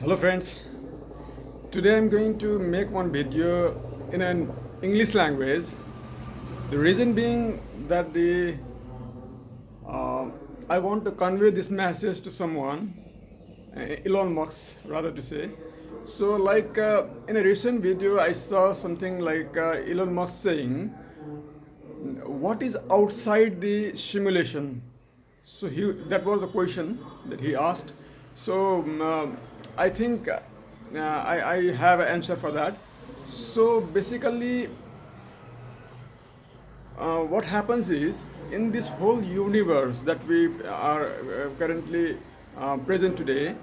Hello friends, today I'm going to make one video in an English language. The reason being that uh, I want to convey this message to someone, Elon Musk rather to say. So in a recent video I saw something like Elon Musk saying, what is outside the simulation? So that was the question that he asked. So I think I have an answer for that. So basically, what happens is in this whole universe that we are currently present today,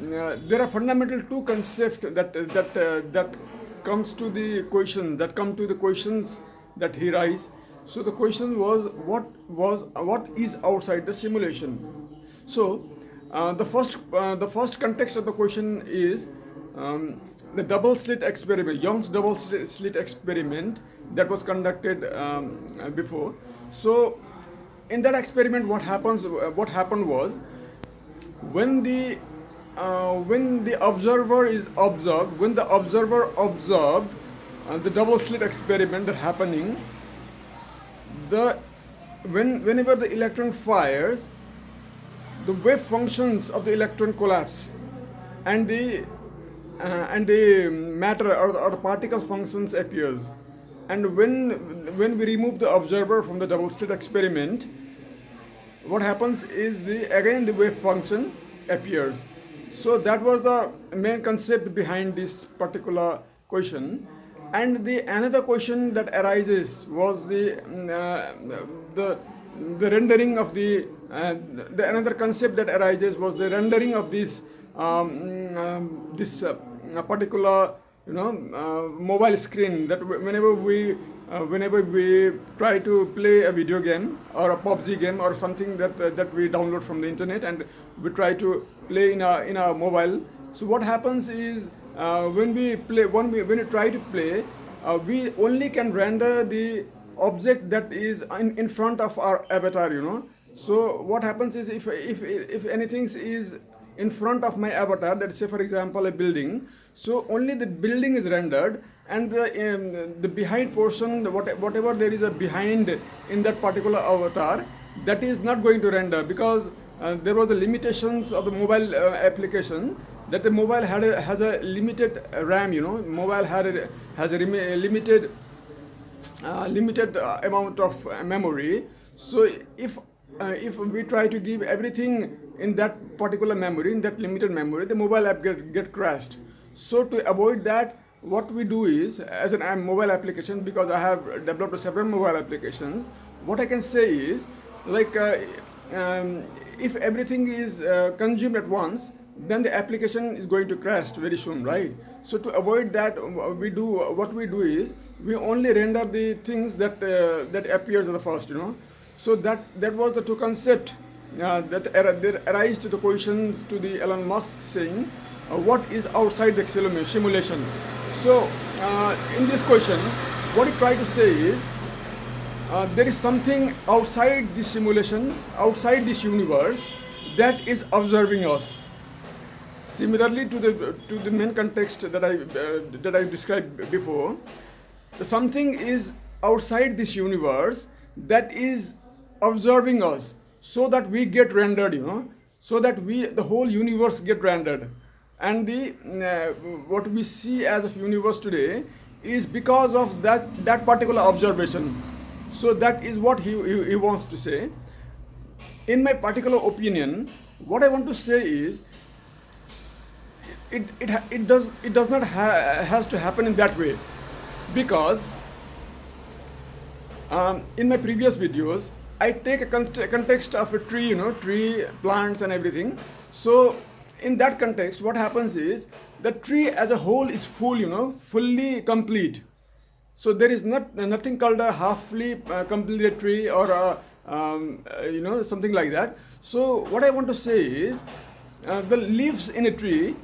there are fundamental two concepts that comes to the question that come to the questions that he raised. So the question was what is outside the simulation. So the first context of the question is the double slit experiment, Young's double slit experiment that was conducted before. So in that experiment, what happened was when the observer is observed, when the observer observed the double slit experiment that happening, whenever the electron fires, the wave functions of the electron collapse, and the matter or the particle functions appears. And when we remove the observer from the double slit experiment, what happens is again the wave function appears. So that was the main concept behind this particular question. And the another question that arises was the rendering of the another concept that arises was the rendering of this particular mobile screen, that whenever we try to play a video game or a PUBG game or something that we download from the internet and we try to play in a mobile. So what happens is when we try to play, we only can render the object that is in front of our avatar. So what happens is if anything is in front of my avatar, let's say for example a building, so only the building is rendered, and the behind portion, whatever there is a behind in that particular avatar, that is not going to render, because there was the limitations of the mobile application, that the mobile has a limited RAM. Mobile has a limited amount of memory. So if we try to give everything in that particular memory, in that limited memory, the mobile app get crashed. So to avoid that, what we do is, as a mobile application, because I have developed several mobile applications, what I can say is, if everything is consumed at once, then the application is going to crash very soon, right? So to avoid that, what we do is we only render the things that appears at the first. So that was the two concept that arise to the questions to the Elon Musk, saying what is outside the simulation. So in this question, what he tried to say is there is something outside this simulation, outside this universe, that is observing us. Similarly to the main context that I described before, something is outside this universe that is observing us, so that we get rendered, so that the whole universe get rendered. And what we see as a universe today is because of that particular observation. So that is what he wants to say. In my particular opinion, what I want to say is, it does not has to happen in that way, because in my previous videos I take a context of a tree, tree, plants and everything. So in that context, what happens is the tree as a whole is full, fully complete. So there is nothing called a halfly completed tree or something like that. So what I want to say is the leaves in a tree,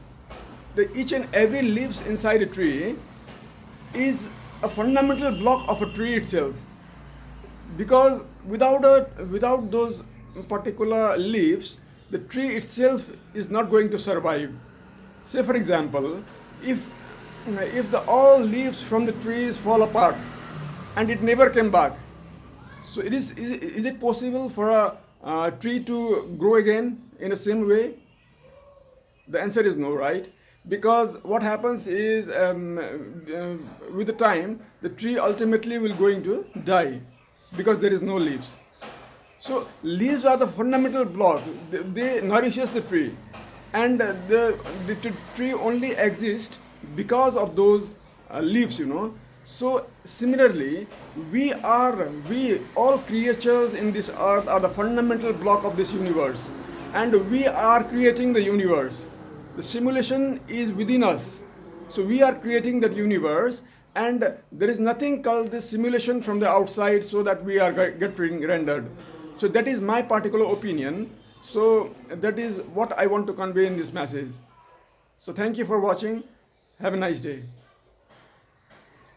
each and every leaves inside a tree is a fundamental block of a tree itself, because without those particular leaves, the tree itself is not going to survive. Say for example, if the all leaves from the trees fall apart and it never came back, so is it possible for a tree to grow again in the same way? The answer is no, right? Because what happens is, with the time, the tree ultimately will going to die because there is no leaves. So leaves are the fundamental block. They nourishes the tree, and the tree only exists because of those leaves. So similarly, we all creatures in this earth are the fundamental block of this universe, and we are creating the universe. The simulation is within us, so we are creating that universe, and there is nothing called this simulation from the outside, so that we are getting rendered. So that is my particular opinion. So that is what I want to convey in this message. So thank you for watching. Have a nice day.